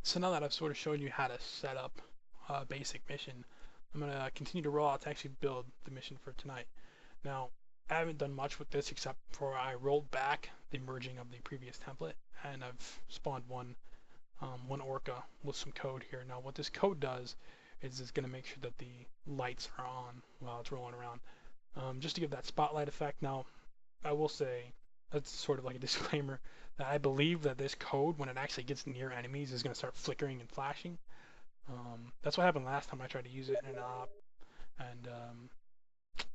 So now that I've sort of shown you how to set up a basic mission, I'm going to continue to roll out to actually build the mission for tonight. Now, I haven't done much with this except for I rolled back the merging of the previous template, and I've spawned one orca with some code here. Now, what this code does is it's going to make sure that the lights are on while it's rolling around, just to give that spotlight effect. Now, I will say, that's sort of like a disclaimer, that I believe that this code, when it actually gets near enemies, is going to start flickering and flashing. That's what happened last time I tried to use it in an op, and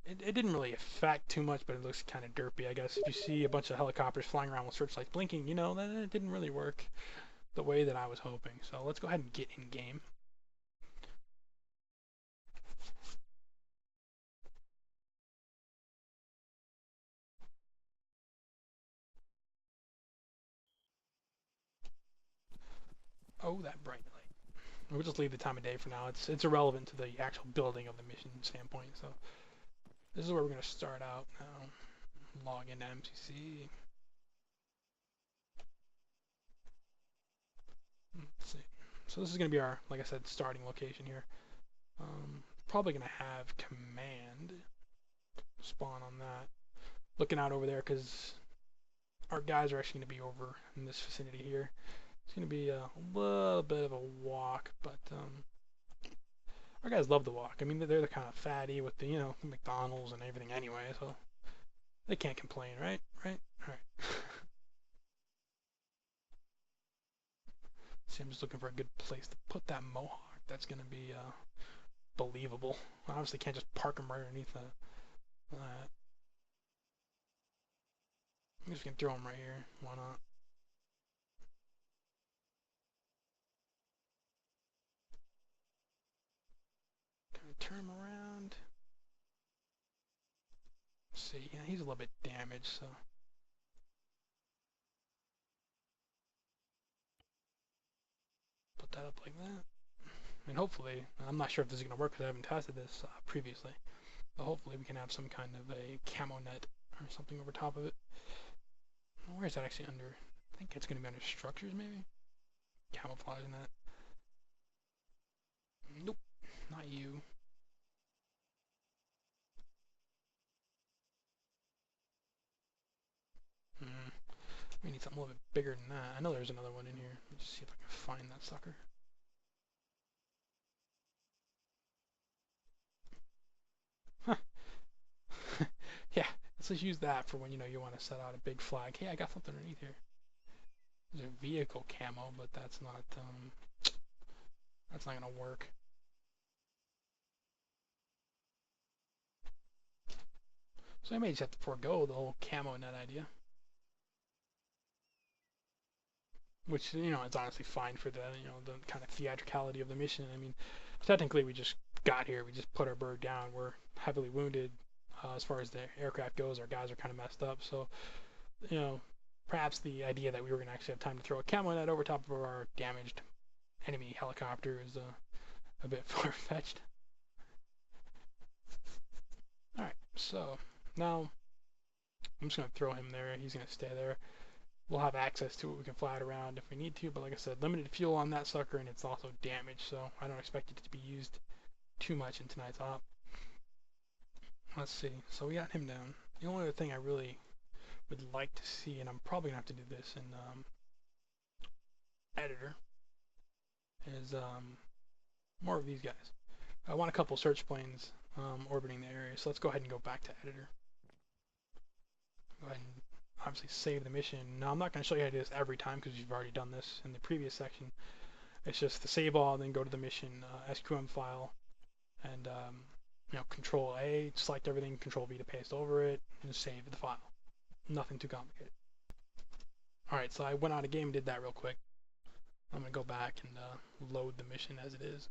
it didn't really affect too much, but it looks kind of derpy, I guess. If you see a bunch of helicopters flying around with searchlights blinking, you know that it didn't really work the way that I was hoping. So let's go ahead and get in game. Oh, that bright light. We'll just leave the time of day for now. It's irrelevant to the actual building of the mission standpoint. So this is where we're going to start out now. Log into MCC. Let's see. So this is going to be our, like I said, starting location here. Probably going to have command spawn on that. Looking out over there because our guys are actually going to be over in this vicinity here. It's going to be a little bit of a walk, but our guys love the walk. I mean, they're the kind of fatty with the, you know, McDonald's and everything anyway, so they can't complain, right? Right? All right. See, I'm just looking for a good place to put that mohawk. That's going to be believable. I obviously can't just park them right underneath that. I'm just going to throw them right here. Why not? Kind of turn him around. Let's see, yeah, he's a little bit damaged, so. Put that up like that. And hopefully, I'm not sure if this is going to work because I haven't tested this previously, but hopefully we can have some kind of a camo net or something over top of it. Where is that actually under? I think it's going to be under structures, maybe? Camouflage net. Nope, not you. We need something a little bit bigger than that. I know there's another one in here. Let's see if I can find that sucker. Huh. Yeah, let's just use that for when, you know, you want to set out a big flag. Hey, I got something underneath here. There's a vehicle camo, but that's not gonna work. So I may just have to forego the whole camo net idea. Which, you know, it's honestly fine for the, you know, the kind of theatricality of the mission. I mean, technically we just got here, we just put our bird down, we're heavily wounded. As far as the aircraft goes, our guys are kind of messed up, so, you know, perhaps the idea that we were going to actually have time to throw a camo net over top of our damaged enemy helicopter is a bit far-fetched. Alright, so now I'm just going to throw him there. He's going to stay there. We'll have access to it. We can fly it around if we need to, but like I said, limited fuel on that sucker, and it's also damaged, so I don't expect it to be used too much in tonight's op. Let's see. So we got him down. The only other thing I really would like to see, and I'm probably going to have to do this in editor, is more of these guys. I want a couple search planes orbiting the area, so let's go ahead and go back to editor. Go ahead and obviously save the mission. Now, I'm not going to show you how to do this every time because you've already done this in the previous section. It's just to save all, then go to the mission SQM file, and you know, Control A, select everything, Control V to paste over it, and save the file. Nothing too complicated. Alright, so I went out of game and did that real quick. I'm going to go back and load the mission as it is.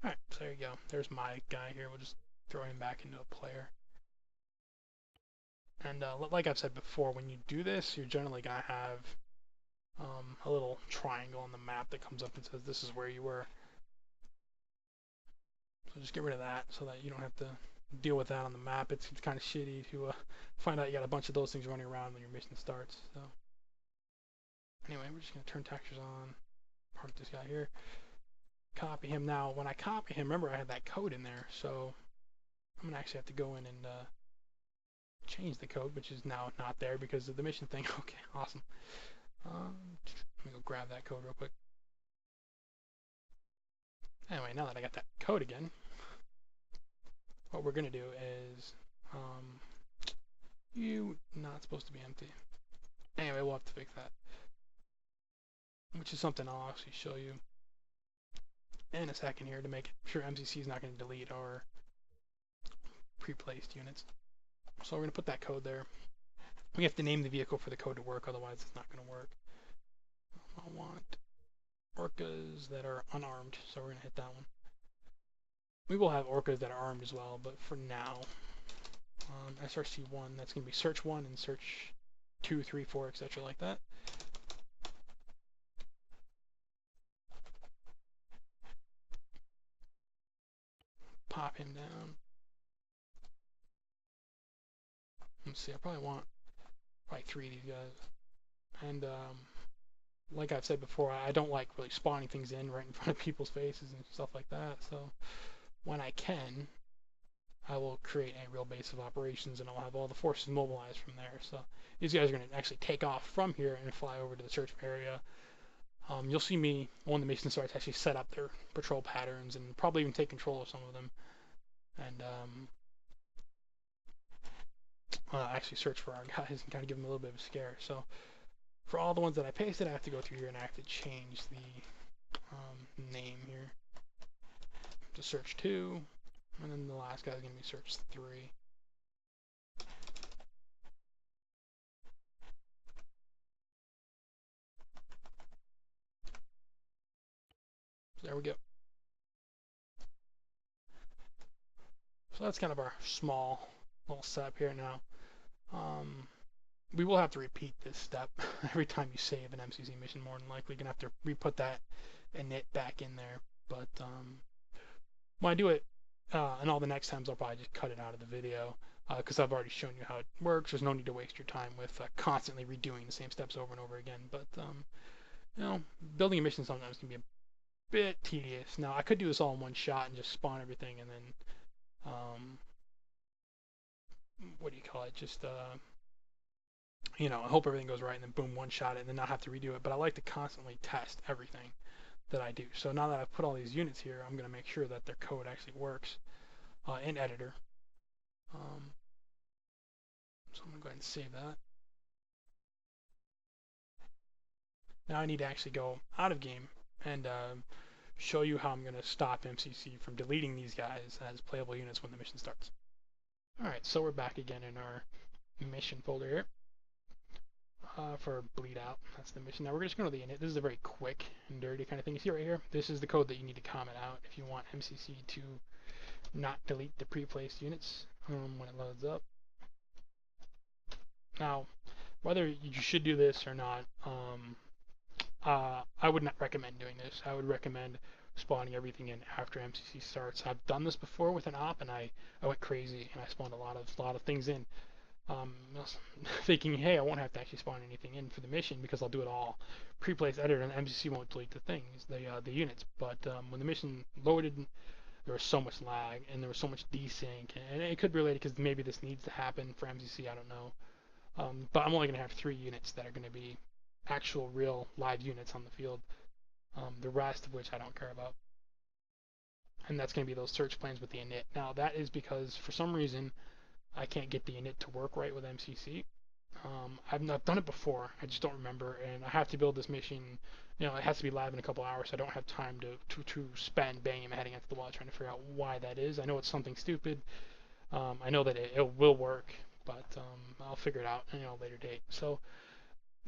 Alright, so there you go. There's my guy here. We'll just throw him back into a player. And like I've said before, when you do this, you're generally going to have a little triangle on the map that comes up and says this is where you were. So So just get rid of that so that you don't have to deal with that on the map. It's kind of shitty to find out you got a bunch of those things running around when your mission starts. So anyway, we're just going to turn textures on. Park this guy here. Copy him. Now, when I copy him, remember I had that code in there, so I'm going to actually have to go in and change the code, which is now not there because of the mission thing. Okay, awesome. Let me go grab that code real quick. Anyway, now that I got that code again, what we're going to do is, you not supposed to be empty. Anyway, we'll have to fix that, which is something I'll actually show you in a second here to make sure MCC is not going to delete our pre-placed units. So we're going to put that code there. We have to name the vehicle for the code to work, otherwise it's not going to work. I want orcas that are unarmed, so we're going to hit that one. We will have orcas that are armed as well, but for now, SRC1, that's going to be search 1 and search 2, 3, 4, etc. like that. Pop him down. Let's see, I probably want 3 of these guys. And like I've said before, I don't like really spawning things in right in front of people's faces and stuff like that. So when I can, I will create a real base of operations and I'll have all the forces mobilized from there. So these guys are going to actually take off from here and fly over to the search area. You'll see me, when the mission starts, actually set up their patrol patterns and probably even take control of some of them. And actually search for our guys and kind of give them a little bit of a scare. So for all the ones that I pasted, I have to go through here and I have to change the name here to search 2, and then the last guy is going to be search 3. So there we go. So that's kind of our small little setup here now. We will have to repeat this step every time you save an MCC mission, more than likely. You're going to have to re-put that init back in there. But when I do it, and all the next times I'll probably just cut it out of the video because I've already shown you how it works. There's no need to waste your time with constantly redoing the same steps over and over again. But, you know, building a mission sometimes can be a bit tedious. Now, I could do this all in one shot and just spawn everything and then, what do you call it, just, you know, I hope everything goes right and then boom, one shot it and then not have to redo it. But I like to constantly test everything that I do. So now that I've put all these units here, I'm going to make sure that their code actually works in editor. So I'm going to go ahead and save that. Now I need to actually go out of game and show you how I'm going to stop MCC from deleting these guys as playable units when the mission starts. Alright, so we're back again in our mission folder here for Bleedout. That's the mission. Now we're just going to the init. This is a very quick and dirty kind of thing. You see right here? This is the code that you need to comment out if you want MCC to not delete the pre-placed units when it loads up. Now, whether you should do this or not, I would not recommend doing this. I would recommend spawning everything in after MCC starts. I've done this before with an op, and I went crazy and I spawned a lot of things in, thinking, hey, I won't have to actually spawn anything in for the mission because I'll do it all pre-placed editor, and MCC won't delete the things, the units. But when the mission loaded, there was so much lag and there was so much desync, and it could be related because maybe this needs to happen for MCC. I don't know. But I'm only going to have 3 units that are going to be actual real live units on the field. The rest of which I don't care about. And that's going to be those search planes with the init. Now that is because for some reason I can't get the init to work right with MCC. I've not done it before, I just don't remember, and I have to build this mission, you know, it has to be live in a couple hours, so I don't have time to spend banging my head against the wall trying to figure out why that is. I know it's something stupid. I know that it will work, but I'll figure it out in a later date. So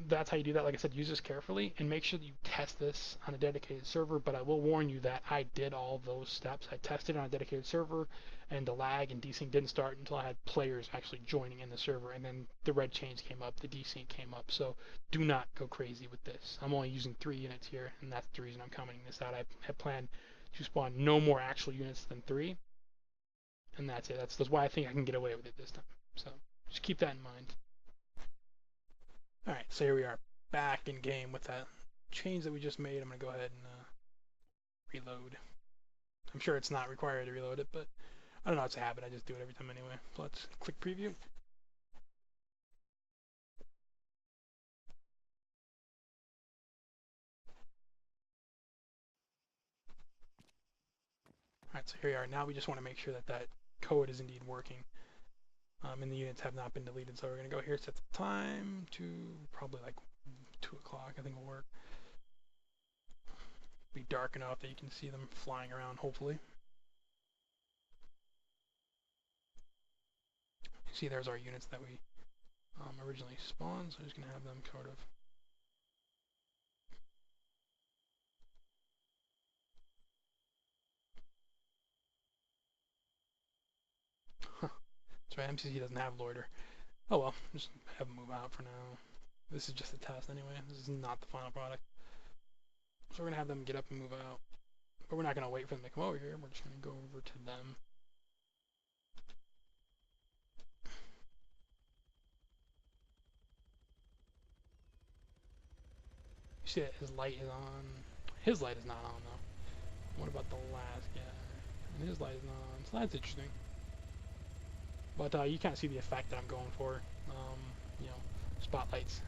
that's how you do that. Like I said, use this carefully and make sure that you test this on a dedicated server, but I will warn you that I did all those steps. I tested on a dedicated server, and the lag and desync didn't start until I had players actually joining in the server, and then the red chains came up, the desync came up. So do not go crazy with this. I'm only using 3 units here, and that's the reason I'm commenting this out. I had planned to spawn no more actual units than 3, and that's it. That's why I think I can get away with it this time. So just keep that in mind. Alright, so here we are back in game with that change that we just made. I'm going to go ahead and reload. I'm sure it's not required to reload it, but I don't know, it's a habit. I just do it every time anyway. So let's click preview. Alright, so here we are. Now we just want to make sure that that code is indeed working. And the units have not been deleted, so we're going to go here, set the time to probably like 2 o'clock, I think will work. Be dark enough that you can see them flying around, hopefully. You see there's our units that we originally spawned, so I'm just going to have them sort of That's right, MCC doesn't have loiter. Oh well, just have them move out for now. This is just a test anyway. This is not the final product. So we're going to have them get up and move out. But we're not going to wait for them to come over here. We're just going to go over to them. You see that his light is on. His light is not on though. What about the last guy? And his light is not on. So that's interesting. But you can't see the effect that I'm going for. You know, spotlights.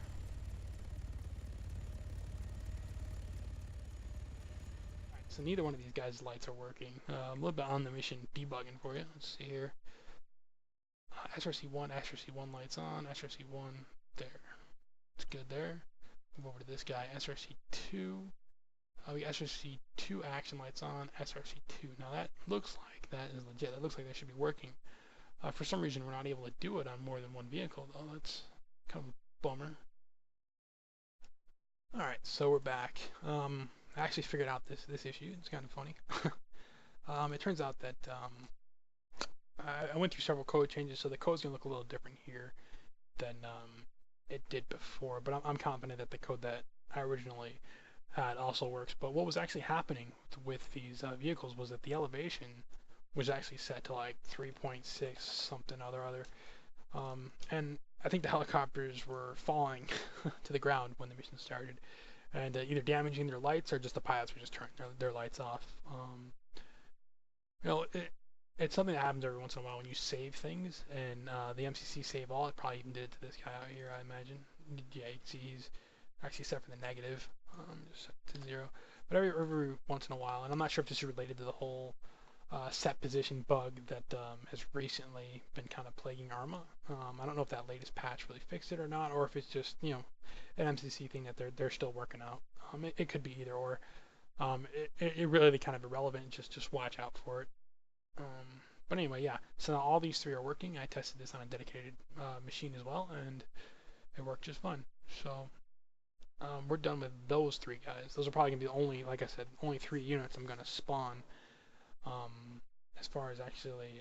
Alright, so neither one of these guys' lights are working. A little bit on the mission debugging for you. Let's see here. SRC1 lights on. SRC1 there. It's good there. Move over to this guy. SRC2. SRC2 action lights on. SRC2. Now that looks like that is legit. That looks like they should be working. For some reason, we're not able to do it on more than one vehicle, though. That's kind of a bummer. Alright, so we're back. I actually figured out this issue. It's kind of funny. It turns out that I went through several code changes, so the code's going to look a little different here than it did before. But I'm confident that the code that I originally had also works. But what was actually happening with these vehicles was that the elevation was actually set to like 3.6 something other. And I think the helicopters were falling to the ground when the mission started, and either damaging their lights or just the pilots were just turning their lights off. You know, it's something that happens every once in a while when you save things, and the MCC save all, it probably even did it to this guy out here, I imagine. Yeah, you can see he's actually set for the negative, just set to 0. But every once in a while, and I'm not sure if this is related to the whole set position bug that has recently been kind of plaguing Arma. I don't know if that latest patch really fixed it or not, or if it's just, you know, an MCC thing that they're still working out. It could be either or. It really kind of irrelevant. Just watch out for it. But anyway, yeah. So now all these 3 are working. I tested this on a dedicated machine as well, and it worked just fine. So we're done with those 3 guys. Those are probably gonna be the only, like I said, only 3 units I'm gonna spawn. As far as actually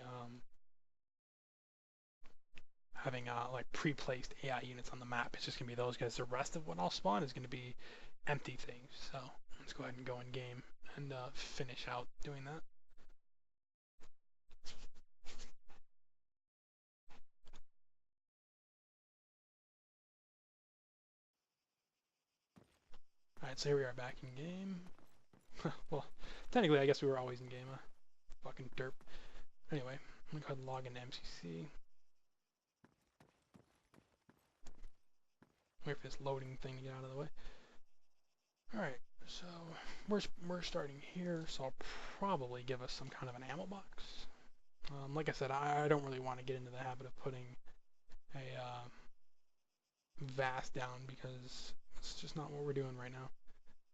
having like pre-placed AI units on the map, it's just gonna be those guys. The rest of what I'll spawn is gonna be empty things. So let's go ahead and go in game and finish out doing that. Alright, so here we are back in game. Well, technically I guess we were always in game. Fucking derp. Anyway, I'm gonna go ahead and log into MCC. Wait for this loading thing to get out of the way. Alright, so we're starting here, so I'll probably give us some kind of an ammo box. Like I said, I don't really want to get into the habit of putting a vast down because it's just not what we're doing right now.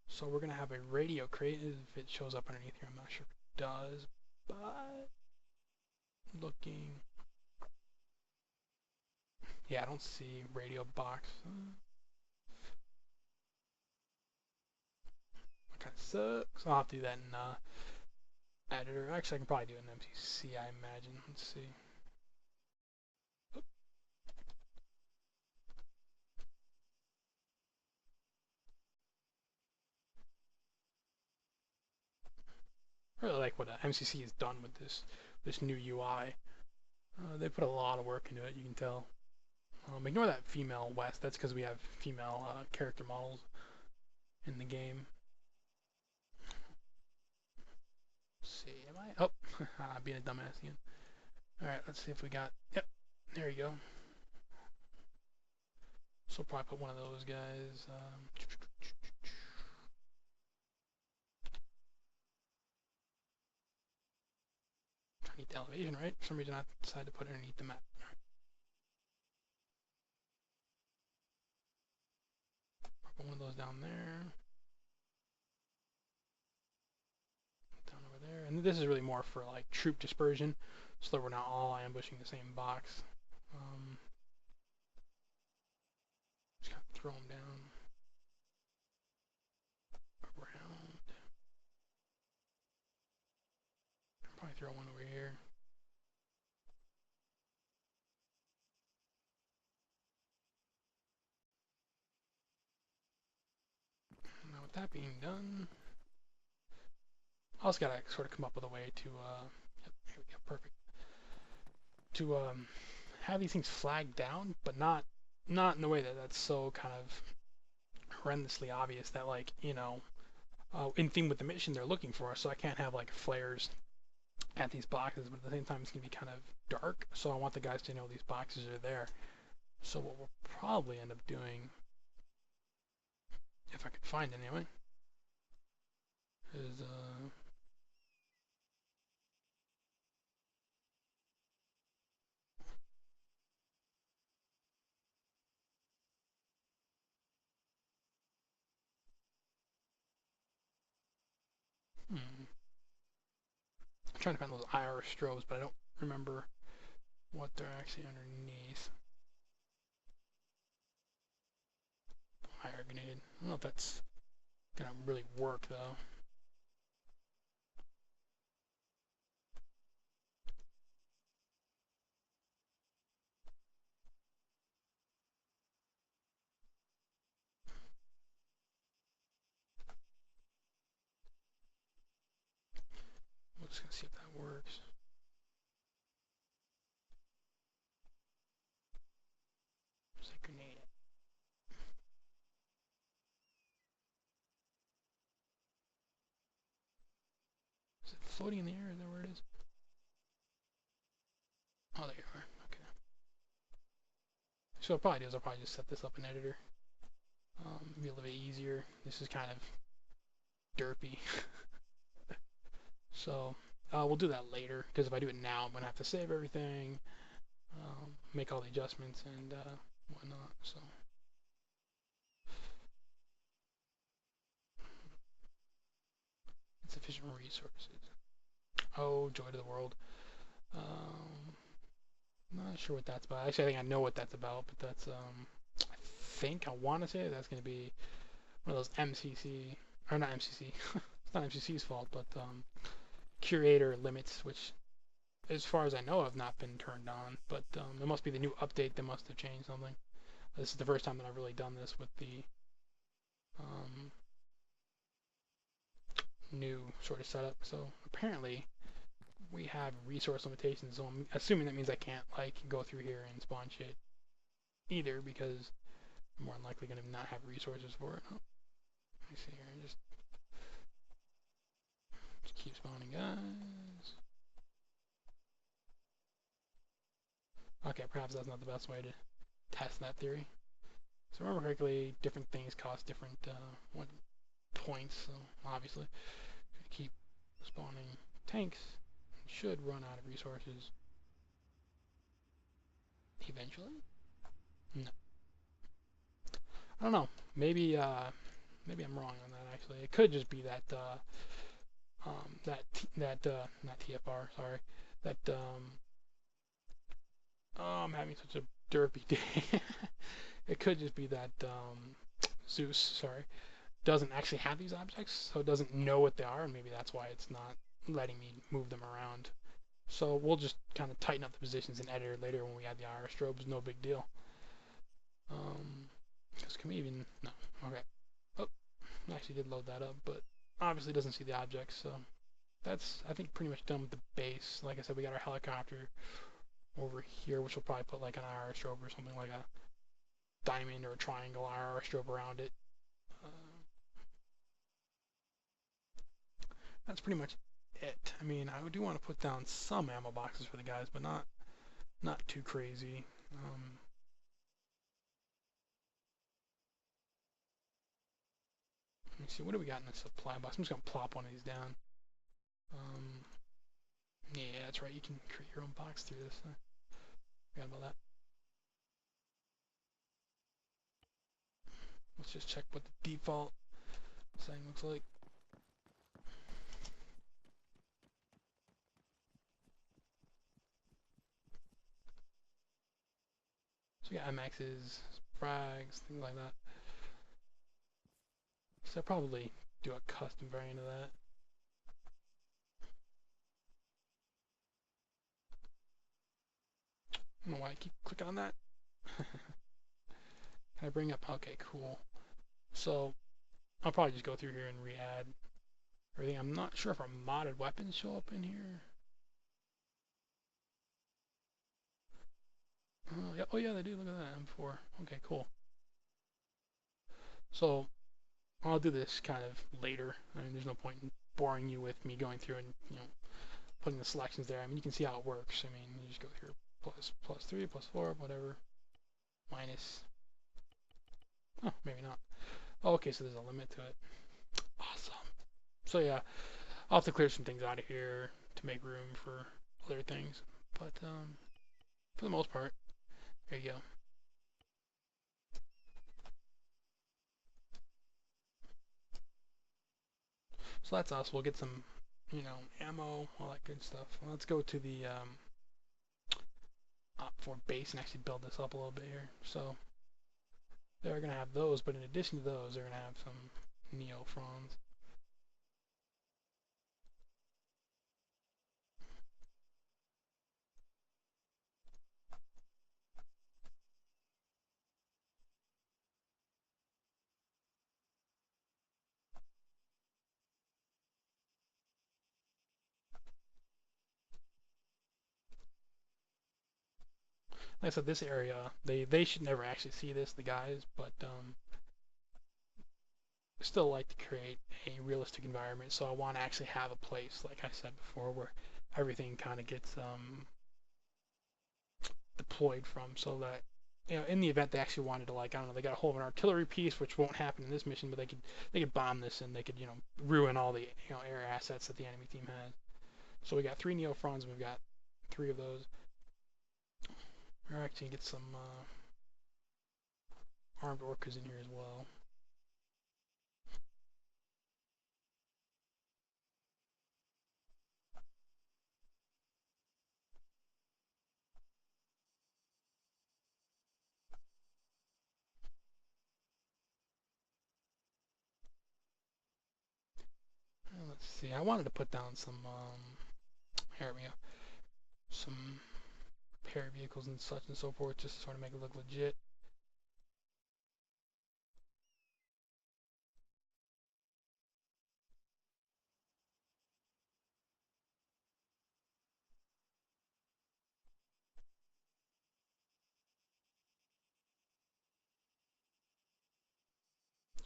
So we're going to have a radio crate. If it shows up underneath here, I'm not sure if it does, but looking. Yeah, I don't see radio box. That kind of sucks. I'll have to do that in editor. Actually, I can probably do it in MCC, I imagine. Let's see. I really like what MCC has done with this new UI. They put a lot of work into it, you can tell. Ignore that female West. That's because we have female character models in the game. Let's see, am I? Oh, being a dumbass again. Alright, let's see if we got... Yep, there you go. So probably put one of those guys. Underneath the elevation, right? For some reason I decided to put it underneath the map. Put one of those down there. Down over there. And this is really more for like troop dispersion, so that we're not all ambushing the same box. Just kind of throw them down. Around. I'll probably throw one over here. Now with that being done, I also gotta sort of come up with a way to, yep, here we go, perfect. To have these things flagged down, but not in a way that's so kind of horrendously obvious that, like, you know, in theme with the mission they're looking for. So I can't have like flares at these boxes, but at the same time it's gonna be kind of dark. So I want the guys to know these boxes are there. So what we'll probably end up doing, if I can find it anyway, is I'm trying to find those IR strobes, but I don't remember what they're actually underneath. Fire grenade. I don't know if that's gonna really work though. We're just gonna see if that works. Just like grenade it. Is it floating in the air? Is that where it is? Oh, there you are. Okay. So what I'll probably do is I'll probably just set this up in editor. Be a little bit easier. This is kind of derpy. So we'll do that later, because if I do it now, I'm gonna have to save everything, make all the adjustments and whatnot. So insufficient resources. Oh, joy to the world. Not sure what that's about. Actually, I think I know what that's about, but that's I think I want to say that's going to be one of those MCC, or not MCC. It's not MCC's fault, but curator limits, which, as far as I know, have not been turned on. But it must be the new update that must have changed something. This is the first time that I've really done this with the new sort of setup. So apparently we have resource limitations, so I'm assuming that means I can't like go through here and spawn shit either, because I'm more than likely going to not have resources for it. Oh, let me see here, just keep spawning guys. Okay, perhaps that's not the best way to test that theory. So remember correctly, different things cost different points, so obviously keep spawning tanks. Should run out of resources eventually. No, I don't know. Maybe maybe I'm wrong on that. Actually, it could just be that not TFR. Sorry, that oh, I'm having such a derpy day. It could just be that Zeus, sorry, doesn't actually have these objects, so it doesn't know what they are, and maybe that's why it's not letting me move them around. So we'll just kind of tighten up the positions in editor later when we add the IR strobes. No big deal. Because can we even... No. Okay. Oh, I actually did load that up, but obviously doesn't see the objects, so that's, I think, pretty much done with the base. Like I said, we got our helicopter over here, which will probably put like an IR strobe or something like a diamond or a triangle IR strobe around it. That's pretty much it. I mean, I do want to put down some ammo boxes for the guys, but not too crazy. Let me see, what do we got in the supply box? I'm just gonna plop one of these down. Yeah, that's right. You can create your own box through this. I forgot about that. Let's just check what the default setting looks like. So we got MXs, frags, things like that. So I'll probably do a custom variant of that. I don't know why I keep clicking on that. Can I bring up? Okay, cool. So I'll probably just go through here and re-add everything. I'm not sure if our modded weapons show up in here. Yeah, oh yeah, they do. Look at that, M4. Okay, cool. So I'll do this kind of later. I mean, there's no point in boring you with me going through and putting the selections there. I mean, you can see how it works. I mean, you just go here, plus 3, plus 4, whatever, minus. Oh, maybe not. Oh, okay, so there's a limit to it. Awesome. So yeah, I'll have to clear some things out of here to make room for other things. But for the most part, there you go. So that's us. We'll get some, ammo, all that good stuff. Well, let's go to the for base and actually build this up a little bit here. So they're gonna have those, but in addition to those, they're gonna have some neophrons. Like I said, this area, they should never actually see this, the guys, but still like to create a realistic environment. So I want to actually have a place, like I said before, where everything kind of gets deployed from, so that in the event they actually wanted to, like, I don't know, they got a hold of an artillery piece, which won't happen in this mission, but they could bomb this and they could ruin all the air assets that the enemy team has. So we got 3 neophrons and we've got 3 of those. We're actually gonna get some armed orcas in here as well. Let's see. I wanted to put down some here we go, some repair vehicles and such and so forth, just to sort of make it look legit.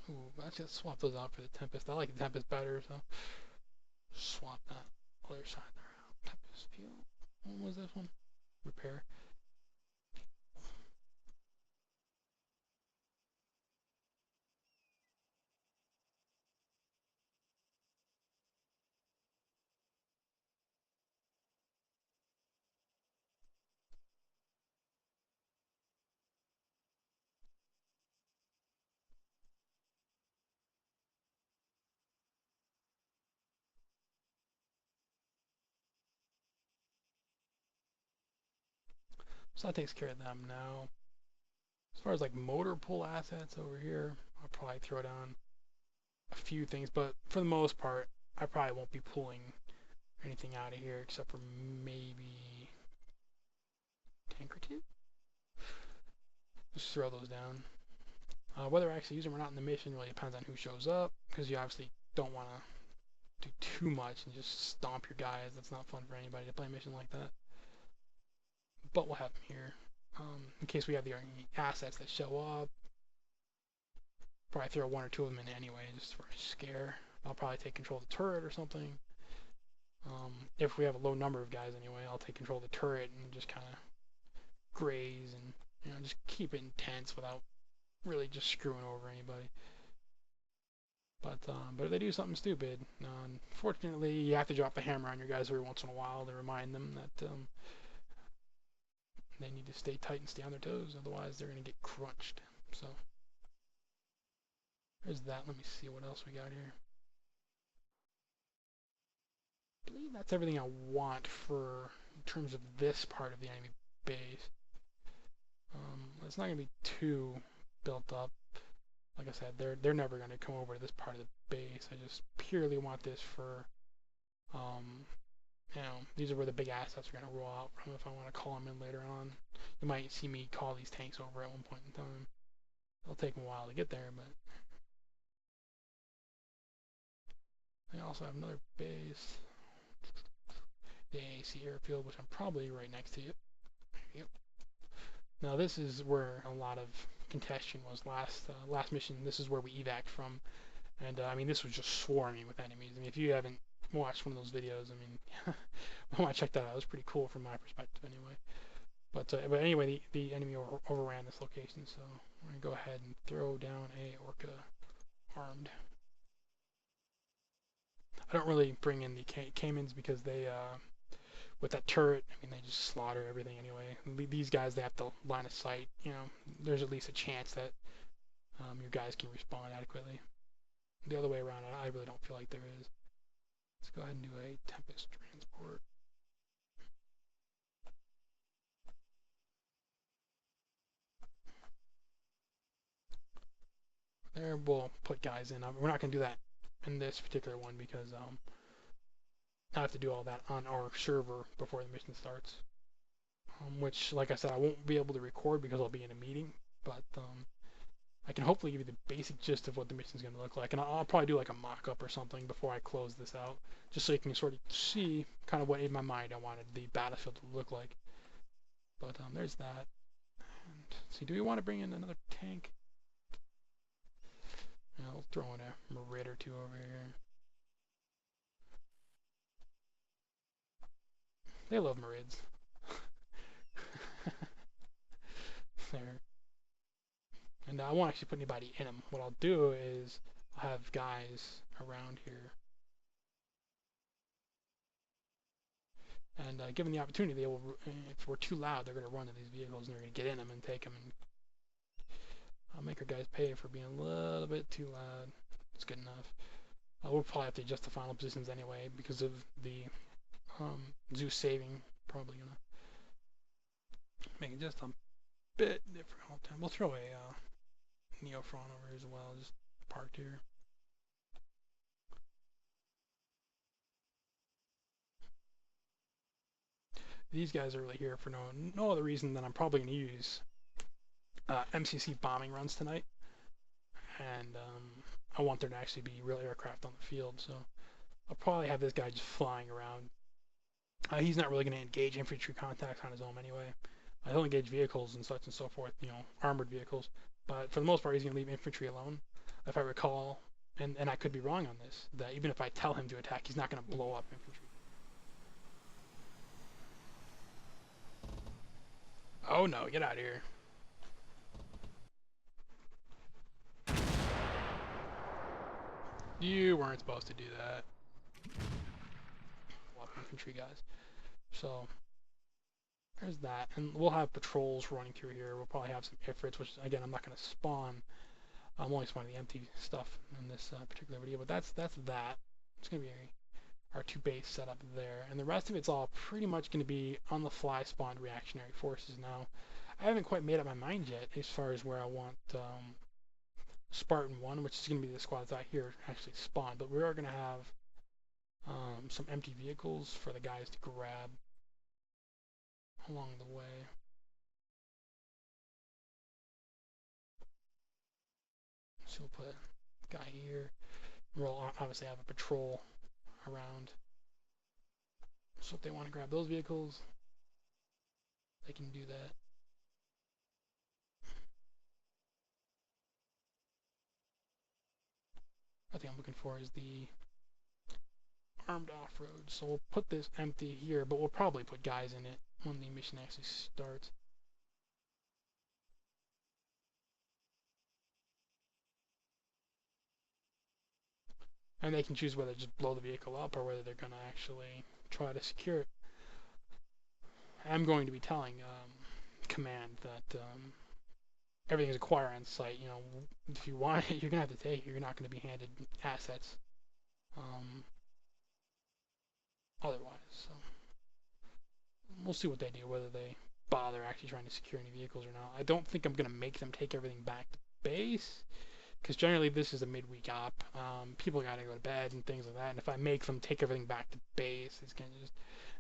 Ooh, I should swap those out for the Tempest. I like the Tempest better, so swap that other side around. Tempest fuel. What was this one? Repair. So that takes care of them now. As far as like motor pool assets over here, I'll probably throw down a few things, but for the most part, I probably won't be pulling anything out of here except for maybe Tankerton. Just throw those down. Whether I actually use them or not in the mission really depends on who shows up, because you obviously don't want to do too much and just stomp your guys. That's not fun for anybody to play a mission like that. But we'll have them here. In case we have the assets that show up. Probably throw one or two of them in anyway, just for a scare. I'll probably take control of the turret or something. If we have a low number of guys anyway, I'll take control of the turret and just kind of graze and, you know, just keep it intense without really just screwing over anybody. But if they do something stupid, unfortunately, you have to drop the hammer on your guys every once in a while to remind them that they need to stay tight and stay on their toes, otherwise they're going to get crunched. So there's that. Let me see what else we got here. I believe that's everything I want for in terms of this part of the enemy base. It's not going to be too built up. Like I said, they're never going to come over to this part of the base. I just purely want this for, you know, these are where the big assets are going to roll out from if I want to call them in later on. You might see me call these tanks over at one point in time. It'll take them a while to get there, but they also have another base, the AAC airfield, which I'm probably right next to it. Yep. Now this is where a lot of contention was last mission. This is where we evac from, and I mean, this was just swarming with enemies. I mean, if you haven't watched one of those videos, I mean, I want to check that out. It was pretty cool from my perspective anyway. But anyway, the enemy overran this location, so we're gonna go ahead and throw down a Orca armed. I don't really bring in the Caimans because they, with that turret, I mean, they just slaughter everything anyway. These guys, they have to line of sight. You know, there's at least a chance that your guys can respond adequately. The other way around, I really don't feel like there is. Let's go ahead and do a Tempest transport. There, we'll put guys in. We're not going to do that in this particular one because I have to do all that on our server before the mission starts. Which, like I said, I won't be able to record because I'll be in a meeting, but I can hopefully give you the basic gist of what the mission is going to look like, and I'll probably do like a mock-up or something before I close this out, just so you can sort of see kind of what in my mind I wanted the battlefield to look like. But there's that. And let's see, do we want to bring in another tank? I'll throw in a Marid or two over here. They love Marids. There. And I won't actually put anybody in them. What I'll do is I'll have guys around here. And given the opportunity, they will, if we're too loud, they're going to run to these vehicles and they're going to get in them and take them. And I'll make our guys pay for being a little bit too loud. It's good enough. We'll probably have to adjust the final positions anyway because of the Zeus saving. Probably going to make it just a bit different all the time. We'll throw a Neofron over here as well, just parked here. These guys are really here for no other reason than I'm probably going to use MCC bombing runs tonight, and I want there to actually be real aircraft on the field, so I'll probably have this guy just flying around. He's not really going to engage infantry contacts on his own anyway. He'll engage vehicles and such and so forth, you know, armored vehicles, but for the most part he's going to leave infantry alone. If I recall, and I could be wrong on this, that even if I tell him to attack, he's not going to blow up infantry. Oh no, get out of here. You weren't supposed to do that. Infantry guys. So there's that, and we'll have patrols running through here. We'll probably have some ifrits, which again I'm not going to spawn. I'm only spawning the empty stuff in this particular video, but that's that. It's going to be our two base set up there, and the rest of it's all pretty much going to be on the fly spawned reactionary forces. Now I haven't quite made up my mind yet as far as where I want Spartan 1, which is going to be the squads out here, actually spawn, but we are going to have some empty vehicles for the guys to grab along the way. So we'll put a guy here. We'll obviously have a patrol around. So if they want to grab those vehicles, they can do that. I think I'm looking for is the armed off-road. So we'll put this empty here, but we'll probably put guys in it when the mission actually starts. And they can choose whether to just blow the vehicle up or whether they're going to actually try to secure it. I'm going to be telling command that everything is acquired on site. You know, if you want it, you're going to have to take it. You're not going to be handed assets otherwise. So we'll see what they do, whether they bother actually trying to secure any vehicles or not. I don't think I'm going to make them take everything back to base, because generally this is a midweek op. People got to go to bed and things like that, and if I make them take everything back to base, it's going to just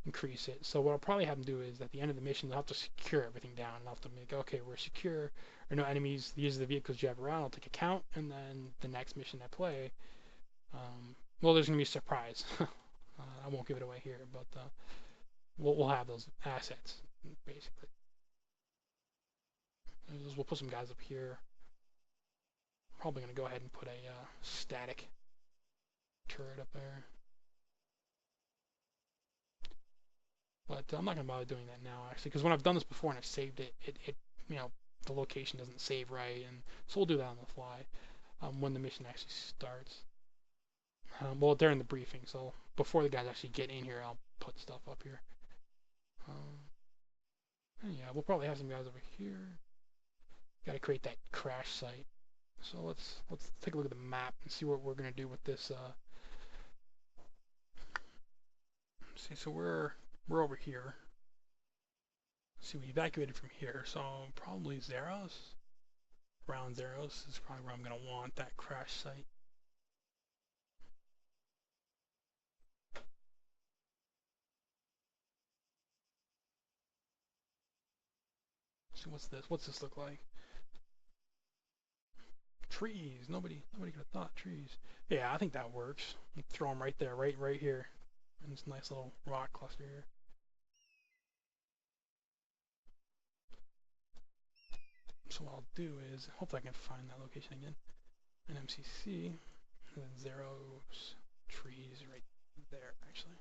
increase it. So what I'll probably have them do is at the end of the mission, they'll have to secure everything down, and I'll have to make, okay, we're secure, or no enemies, these are the vehicles you have around, I'll take a count, and then the next mission I play, well, there's going to be a surprise. I won't give it away here, but we'll have those assets, basically. We'll put some guys up here. Probably going to go ahead and put a static turret up there. But I'm not going to bother doing that now, actually, because when I've done this before and I've saved it, you know, the location doesn't save right, and so we'll do that on the fly when the mission actually starts. Well, during the briefing, so before the guys actually get in here, I'll put stuff up here. And yeah, we'll probably have some guys over here. Got to create that crash site. So let's take a look at the map and see what we're gonna do with this. See, so we're over here. See, we evacuated from here, so probably Zeros. Around Zeros is probably where I'm gonna want that crash site. So what's this? What's this look like? Trees. Nobody could have thought trees. Yeah, I think that works. Throw them right there, right here. And this nice little rock cluster here. So what I'll do is, hopefully I can find that location again. An MCC, and then Zeros, trees right there, actually.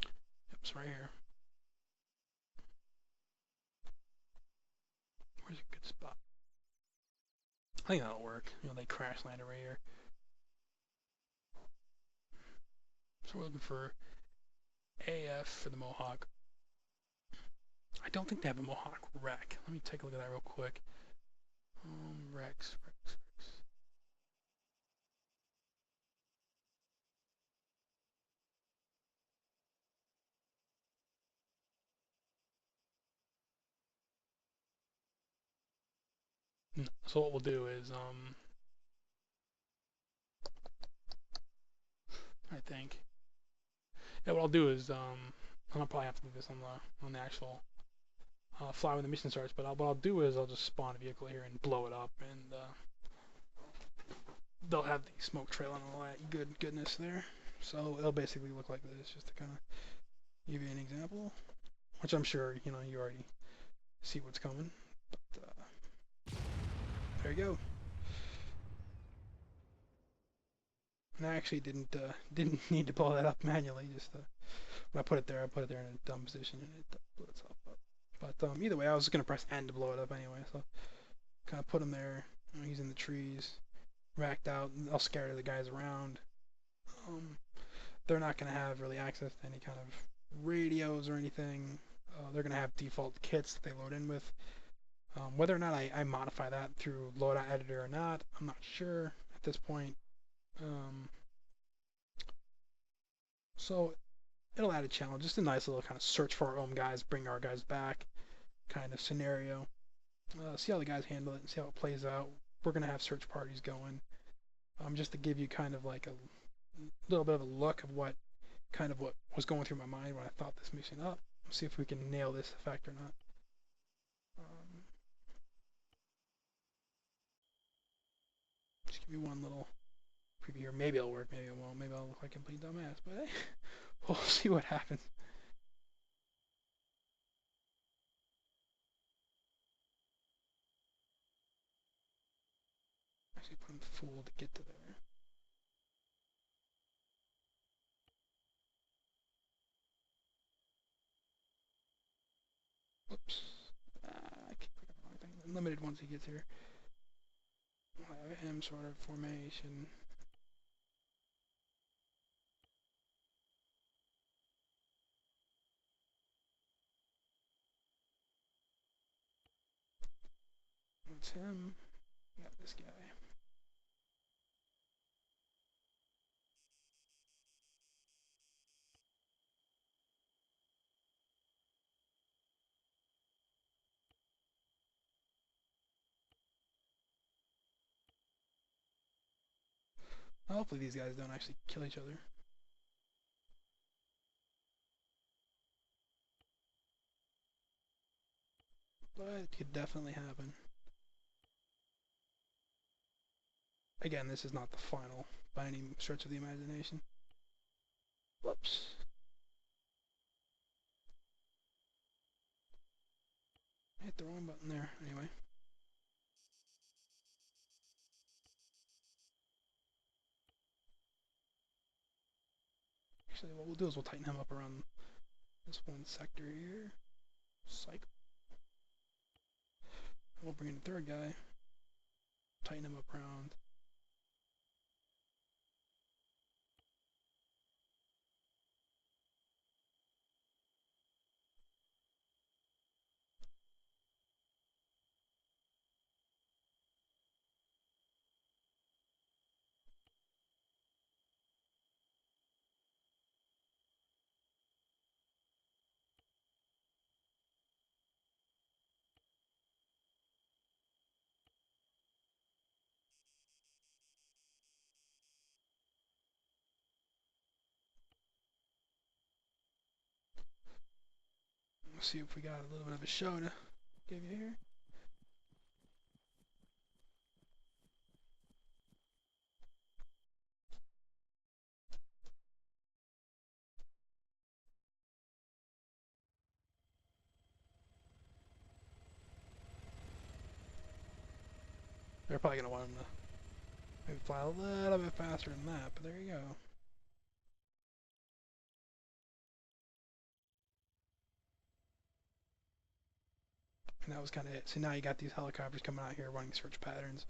Yep, it's right here. Where's a good spot? I think that'll work. You know, they crash landed right here. So we're looking for AF for the Mohawk. I don't think they have a Mohawk wreck. Let me take a look at that real quick. Rex. No. So what we'll do is, I think. Yeah, what I'll do is, I'll probably have to do this on the actual fly when the mission starts. But what I'll do is I'll just spawn a vehicle here and blow it up, and they'll have the smoke trail and all that goodness there. So it'll basically look like this, just to kind of give you an example, which I'm sure you already see what's coming. But there you go. And I actually didn't need to blow that up manually. Just when I put it there in a dumb position, and it blew itself up. But either way, I was gonna press N to blow it up anyway. So kind of put him there. He's in the trees, racked out. I'll scatter the guys around. They're not gonna have really access to any kind of radios or anything. They're gonna have default kits that they load in with. Whether or not I modify that through loadout editor or not, I'm not sure at this point. So it'll add a challenge, just a nice little kind of search for our own guys, bring our guys back kind of scenario. See how the guys handle it and see how it plays out. We're gonna have search parties going, just to give you kind of like a little bit of a look of what was going through my mind when I thought this mission up. See if we can nail this effect or not. Just give you one little preview here. Maybe it'll work, maybe it won't. Maybe I'll look like a complete dumbass, but hey, we'll see what happens. Actually, put him full to get to there. Whoops. I keep picking the wrong thing. Limited once he gets here. We'll have him sort of formation. That's him. Got this guy. Hopefully these guys don't actually kill each other. But it could definitely happen. Again, this is not the final by any stretch of the imagination. Whoops. I hit the wrong button there. Anyway. Actually, what we'll do is we'll tighten him up around this one sector here. Cycle. We'll bring in the third guy. Tighten him up around. We'll see if we got a little bit of a show to give you here. They're probably going to want him to maybe fly a little bit faster than that, but there you go. And that was kind of it. So now you got these helicopters coming out here running search patterns.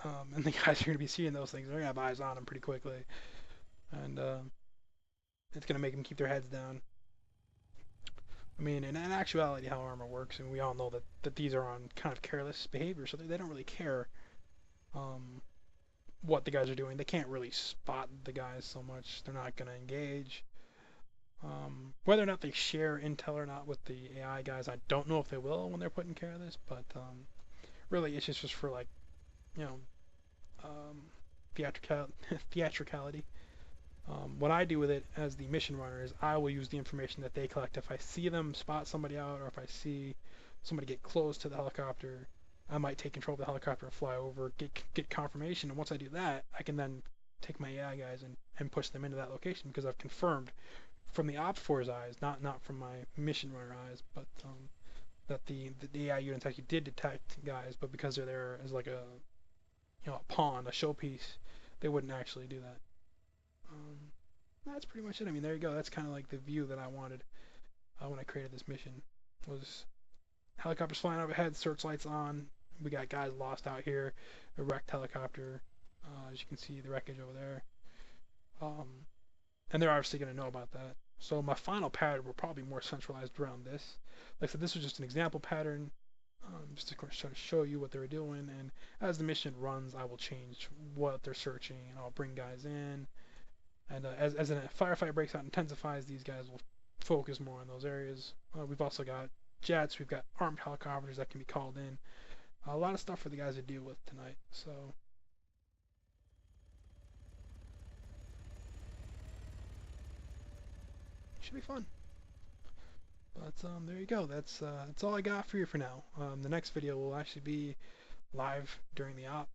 And the guys are going to be seeing those things. They're going to have eyes on them pretty quickly. And it's going to make them keep their heads down. I mean, in actuality, how armor works, and we all know that these are on kind of careless behavior, so they don't really care what the guys are doing. They can't really spot the guys so much. They're not going to engage. Whether or not they share intel or not with the AI guys, I don't know if they will when they're putting care of this, but really it's just for, like, you know, theatricality. What I do with it as the mission runner is I will use the information that they collect. If I see them spot somebody out, or if I see somebody get close to the helicopter, I might take control of the helicopter and fly over, get confirmation, and once I do that, I can then take my AI guys and push them into that location, because I've confirmed from the Op 4's eyes, not from my mission runner eyes, but that the AI units actually did detect guys, but because they're there as like a pawn, a showpiece, they wouldn't actually do that. That's pretty much it. I mean, there you go. That's kind of like the view that I wanted when I created this mission. Was helicopters flying overhead, searchlights on. We got guys lost out here. A wrecked helicopter. As you can see, the wreckage over there. And they're obviously going to know about that. So my final pattern will probably be more centralized around this. Like I said, this was just an example pattern, just to try to show you what they were doing. And as the mission runs, I will change what they're searching, and I'll bring guys in. And as a firefight breaks out and intensifies, these guys will focus more on those areas. We've also got jets, we've got armed helicopters that can be called in. A lot of stuff for the guys to deal with tonight. So should be fun. But there you go. That's all I got for you for now. The next video will actually be live during the op.